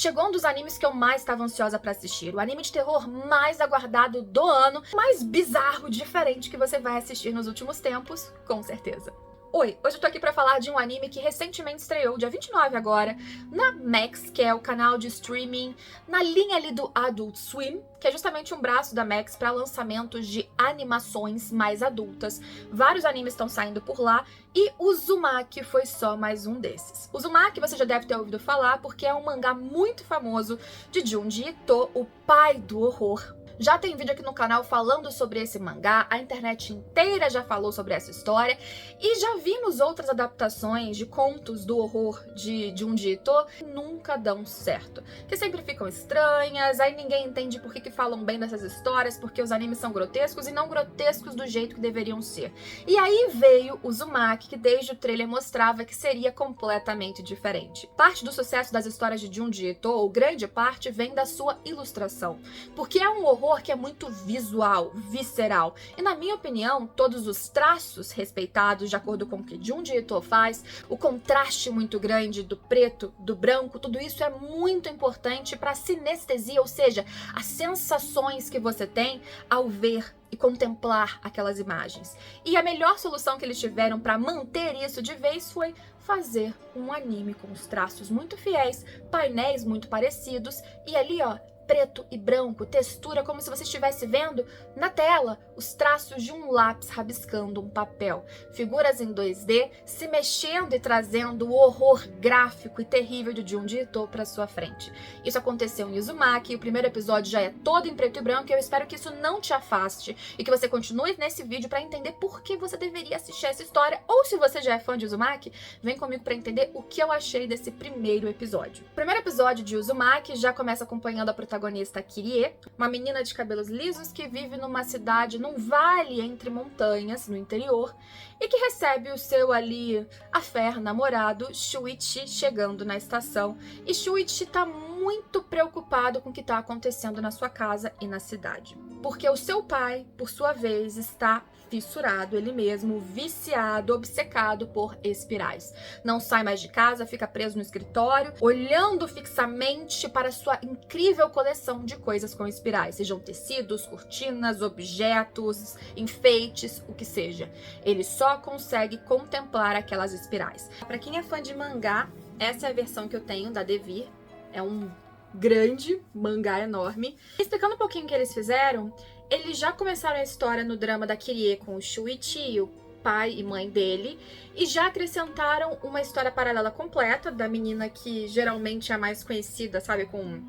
Chegou um dos animes que eu mais estava ansiosa pra assistir, o anime de terror mais aguardado do ano, mais bizarro, diferente que você vai assistir nos últimos tempos, com certeza. Oi, hoje eu tô aqui pra falar de um anime que recentemente estreou, dia 29 agora, na Max, que é o canal de streaming na linha ali do Adult Swim, que é justamente um braço da Max para lançamentos de animações mais adultas. Vários animes estão saindo por lá e Uzumaki foi só mais um desses. Uzumaki você já deve ter ouvido falar porque é um mangá muito famoso de Junji Ito, o pai do horror. Já tem vídeo aqui no canal falando sobre esse mangá, a internet inteira já falou sobre essa história e já vimos outras adaptações de contos do horror de Junji Ito que nunca dão certo, que sempre ficam estranhas, aí ninguém entende por que falam bem dessas histórias, porque os animes são grotescos e não grotescos do jeito que deveriam ser. E aí veio o Uzumaki, que desde o trailer mostrava que seria completamente diferente. Parte do sucesso das histórias de Junji Ito, ou grande parte, vem da sua ilustração, porque é um horror que é muito visual, visceral. E na minha opinião, todos os traços respeitados de acordo com o que Junji Ito faz, o contraste muito grande do preto, do branco, tudo isso é muito importante para a sinestesia, ou seja, as sensações que você tem ao ver e contemplar aquelas imagens. E a melhor solução que eles tiveram para manter isso de vez foi fazer um anime com os traços muito fiéis, painéis muito parecidos e ali, ó, preto e branco, textura como se você estivesse vendo na tela os traços de um lápis rabiscando um papel. Figuras em 2D se mexendo e trazendo o horror gráfico e terrível de Junji Ito para sua frente. Isso aconteceu em Uzumaki, o primeiro episódio já é todo em preto e branco e eu espero que isso não te afaste e que você continue nesse vídeo para entender por que você deveria assistir essa história, ou se você já é fã de Uzumaki, vem comigo para entender o que eu achei desse primeiro episódio. O primeiro episódio de Uzumaki já começa acompanhando a protagonista Kirie, uma menina de cabelos lisos que vive numa cidade, num vale entre montanhas, no interior, e que recebe o seu ali affair namorado, Shuichi, chegando na estação. E Shuichi tá muito preocupado com o que tá acontecendo na sua casa e na cidade. Porque o seu pai, por sua vez, está fissurado, ele mesmo, viciado, obcecado por espirais. Não sai mais de casa, fica preso no escritório, olhando fixamente para sua incrível coleção de coisas com espirais, sejam tecidos, cortinas, objetos, enfeites, o que seja. Ele só consegue contemplar aquelas espirais. Para quem é fã de mangá, essa é a versão que eu tenho da Devir, é um grande mangá enorme. Explicando um pouquinho o que eles fizeram, eles já começaram a história no drama da Kirie com o Shuichi, o pai e mãe dele, e já acrescentaram uma história paralela completa da menina que geralmente é a mais conhecida, sabe, com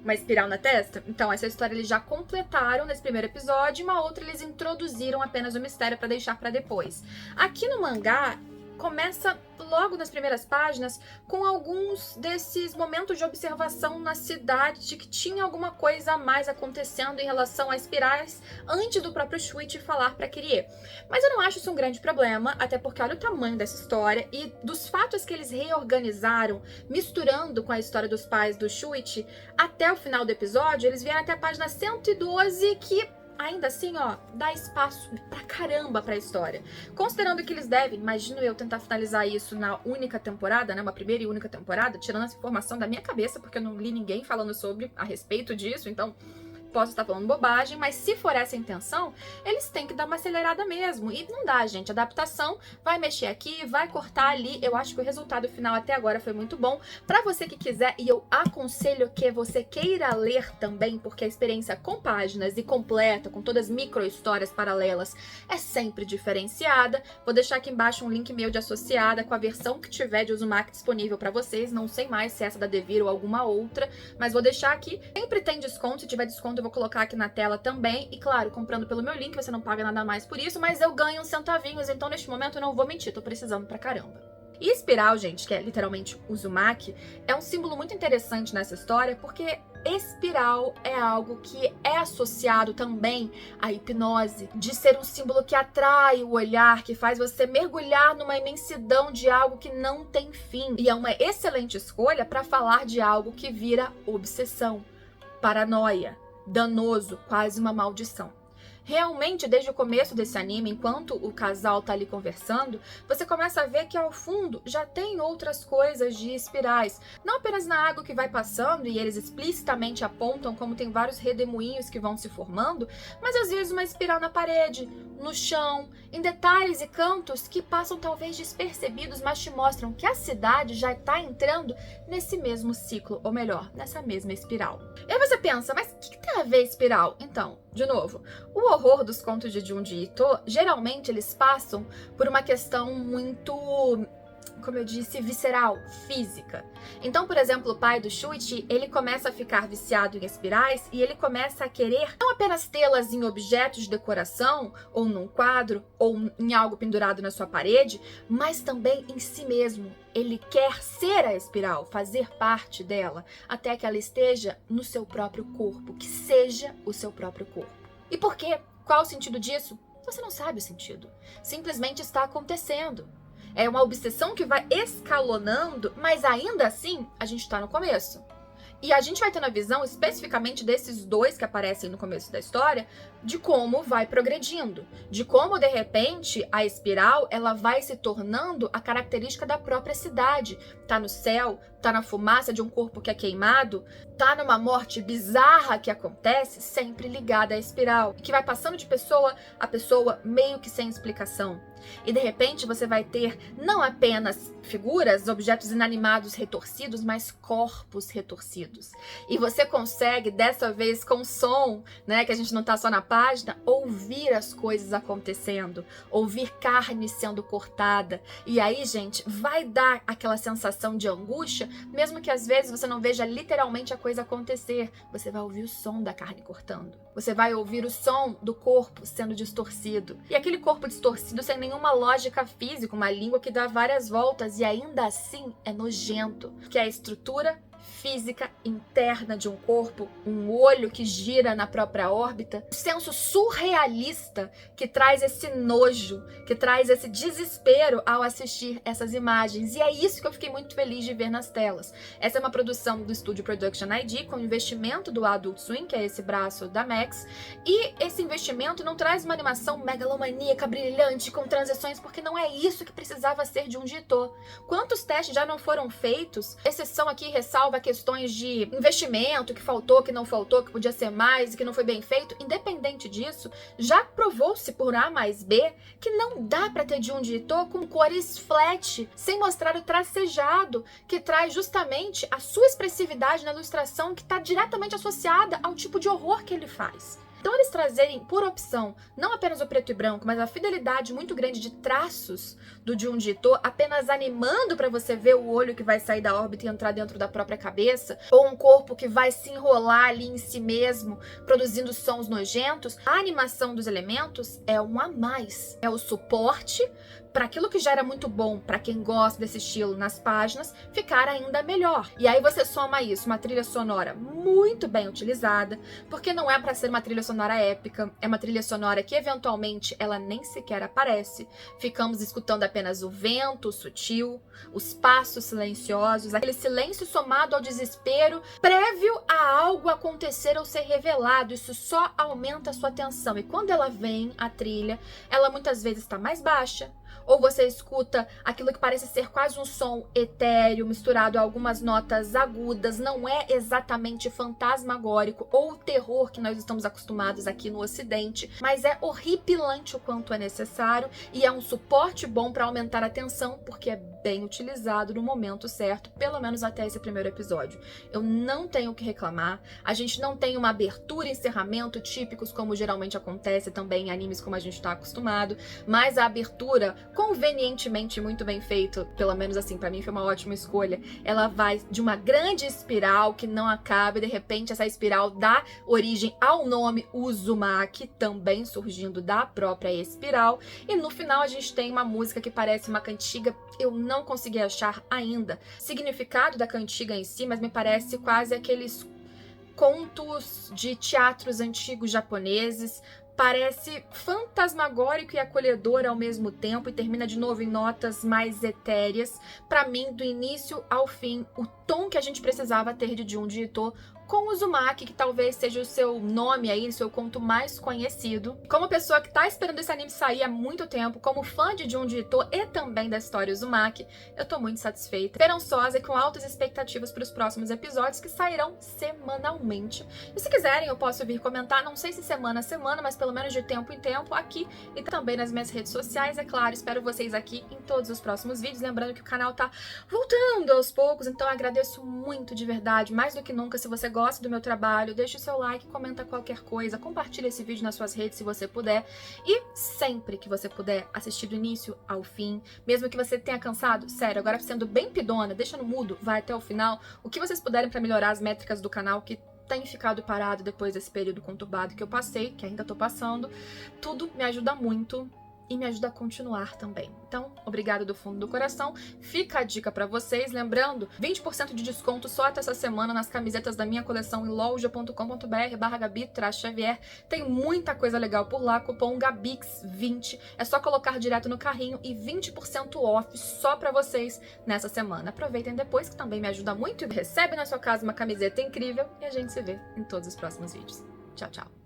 uma espiral na testa. Então essa história eles já completaram nesse primeiro episódio, e uma outra eles introduziram apenas o mistério para deixar para depois. Aqui no mangá começa logo nas primeiras páginas com alguns desses momentos de observação na cidade de que tinha alguma coisa a mais acontecendo em relação a espirais antes do próprio Shuichi falar para Kirie. Mas eu não acho isso um grande problema, até porque olha o tamanho dessa história e dos fatos que eles reorganizaram, misturando com a história dos pais do Shuichi, até o final do episódio, eles vieram até a página 112, que ainda assim, ó, dá espaço pra caramba pra história. Considerando que eles devem, imagino eu tentar finalizar isso na única temporada, né, uma primeira e única temporada, tirando essa informação da minha cabeça, porque eu não li ninguém falando a respeito disso, então posso estar falando bobagem, mas se for essa a intenção, eles têm que dar uma acelerada mesmo. E não dá, gente. Adaptação vai mexer aqui, vai cortar ali. Eu acho que o resultado final até agora foi muito bom. Pra você que quiser, e eu aconselho que você queira ler também, porque a experiência com páginas e completa, com todas as micro-histórias paralelas, é sempre diferenciada. Vou deixar aqui embaixo um link meu de associada com a versão que tiver de Uzumaki disponível pra vocês. Não sei mais se é essa da Devir ou alguma outra, mas vou deixar aqui. Sempre tem desconto, se tiver desconto eu vou colocar aqui na tela também, e claro, comprando pelo meu link, você não paga nada mais por isso, mas eu ganho uns centavinhos, então neste momento eu não vou mentir, tô precisando pra caramba. E espiral, gente, que é literalmente Uzumaki, é um símbolo muito interessante nessa história, porque espiral é algo que é associado também à hipnose, de ser um símbolo que atrai o olhar, que faz você mergulhar numa imensidão de algo que não tem fim. E é uma excelente escolha para falar de algo que vira obsessão, paranoia, danoso, quase uma maldição. Realmente, desde o começo desse anime, enquanto o casal tá ali conversando, você começa a ver que ao fundo já tem outras coisas de espirais. Não apenas na água que vai passando, e eles explicitamente apontam como tem vários redemoinhos que vão se formando, mas às vezes uma espiral na parede, no chão, em detalhes e cantos que passam talvez despercebidos, mas te mostram que a cidade já está entrando nesse mesmo ciclo, ou melhor, nessa mesma espiral. E aí você pensa, mas o que tem a ver espiral? Então, de novo, o horror dos contos de Junji Ito, geralmente eles passam por uma questão muito, como eu disse, visceral, física. Então, por exemplo, o pai do Shuichi, ele começa a ficar viciado em espirais e ele começa a querer não apenas tê-las em objetos de decoração, ou num quadro, ou em algo pendurado na sua parede, mas também em si mesmo. Ele quer ser a espiral, fazer parte dela, até que ela esteja no seu próprio corpo, que seja o seu próprio corpo. E por quê? Qual o sentido disso? Você não sabe o sentido. Simplesmente está acontecendo. É uma obsessão que vai escalonando, mas ainda assim, a gente tá no começo. E a gente vai tendo a visão especificamente desses dois que aparecem no começo da história, de como vai progredindo, de como de repente a espiral ela vai se tornando a característica da própria cidade. Tá no céu, tá na fumaça de um corpo que é queimado, tá numa morte bizarra que acontece, sempre ligada à espiral, que vai passando de pessoa a pessoa meio que sem explicação. E de repente você vai ter não apenas figuras, objetos inanimados retorcidos, mas corpos retorcidos. E você consegue, dessa vez com som, né, que a gente não tá só na página, ouvir as coisas acontecendo, ouvir carne sendo cortada. E aí, gente, vai dar aquela sensação de angústia, mesmo que às vezes você não veja literalmente a coisa acontecer. Você vai ouvir o som da carne cortando. Você vai ouvir o som do corpo sendo distorcido. E aquele corpo distorcido sem nenhuma lógica física, uma língua que dá várias voltas e ainda assim é nojento, que é a estrutura física interna de um corpo, um olho que gira na própria órbita, um senso surrealista que traz esse nojo, que traz esse desespero ao assistir essas imagens. E é isso que eu fiquei muito feliz de ver nas telas. Essa é uma produção do estúdio Production ID, com investimento do Adult Swim, que é esse braço da Max, e esse investimento não traz uma animação megalomaníaca, brilhante, com transições, porque não é isso que precisava ser de um diretor. Quantos testes já não foram feitos? Exceção aqui ressalva questões de investimento, que faltou, que não faltou, que podia ser mais e que não foi bem feito. Independente disso, já provou-se por A mais B que não dá para ter Junji Ito com cores flat, sem mostrar o tracejado, que traz justamente a sua expressividade na ilustração, que está diretamente associada ao tipo de horror que ele faz. Então eles trazerem, por opção, não apenas o preto e branco, mas a fidelidade muito grande de traços do Junji Ito, apenas animando para você ver o olho que vai sair da órbita e entrar dentro da própria cabeça, ou um corpo que vai se enrolar ali em si mesmo, produzindo sons nojentos, a animação dos elementos é um a mais. É o suporte para aquilo que já era muito bom para quem gosta desse estilo nas páginas, ficar ainda melhor. E aí você soma isso, uma trilha sonora muito bem utilizada, porque não é para ser uma trilha sonora épica, é uma trilha sonora que eventualmente ela nem sequer aparece. Ficamos escutando apenas o vento sutil, os passos silenciosos, aquele silêncio somado ao desespero prévio a algo acontecer ou ser revelado. Isso só aumenta a sua atenção. E quando ela vem, a trilha, ela muitas vezes está mais baixa, ou você escuta aquilo que parece ser quase um som etéreo, misturado a algumas notas agudas, não é exatamente fantasmagórico ou o terror que nós estamos acostumados aqui no Ocidente, mas é horripilante o quanto é necessário e é um suporte bom para aumentar a tensão, porque é bem utilizado no momento certo, pelo menos até esse primeiro episódio. Eu não tenho o que reclamar, a gente não tem uma abertura e encerramento típicos como geralmente acontece também em animes como a gente está acostumado, mas a abertura convenientemente muito bem feito, pelo menos assim, pra mim foi uma ótima escolha. Ela vai de uma grande espiral que não acaba e de repente essa espiral dá origem ao nome Uzumaki, também surgindo da própria espiral, e no final a gente tem uma música que parece uma cantiga. Eu não consegui achar ainda significado da cantiga em si, mas me parece quase aqueles contos de teatros antigos japoneses. Parece fantasmagórico e acolhedor ao mesmo tempo e termina de novo em notas mais etéreas. Para mim, do início ao fim, o tom que a gente precisava ter de Junji Ito com o Uzumaki, que talvez seja o seu nome aí, o seu conto mais conhecido. Como pessoa que tá esperando esse anime sair há muito tempo, como fã de Junji Ito e também da história Uzumaki, eu tô muito satisfeita, esperançosa e com altas expectativas para os próximos episódios que sairão semanalmente. E se quiserem, eu posso vir comentar, não sei se semana a semana, mas pelo menos de tempo em tempo, aqui e também nas minhas redes sociais, é claro. Espero vocês aqui em todos os próximos vídeos. Lembrando que o canal tá voltando aos poucos, então eu agradeço muito de verdade, mais do que nunca. Se você gosta do meu trabalho, deixa o seu like, comenta qualquer coisa, compartilha esse vídeo nas suas redes se você puder. E sempre que você puder, assistir do início ao fim, mesmo que você tenha cansado, sério, agora sendo bem pidona, deixa no mudo, vai até o final, o que vocês puderem para melhorar as métricas do canal, que tem ficado parado depois desse período conturbado que eu passei, que ainda tô passando, tudo me ajuda muito e me ajuda a continuar também. Então, obrigada do fundo do coração. Fica a dica pra vocês, lembrando, 20% de desconto só até essa semana nas camisetas da minha coleção em loja.com.br/Gabi-Xavier. Tem muita coisa legal por lá, cupom GABIX20. É só colocar direto no carrinho e 20% off só pra vocês nessa semana. Aproveitem depois, que também me ajuda muito, e recebe na sua casa uma camiseta incrível, e a gente se vê em todos os próximos vídeos. Tchau, tchau!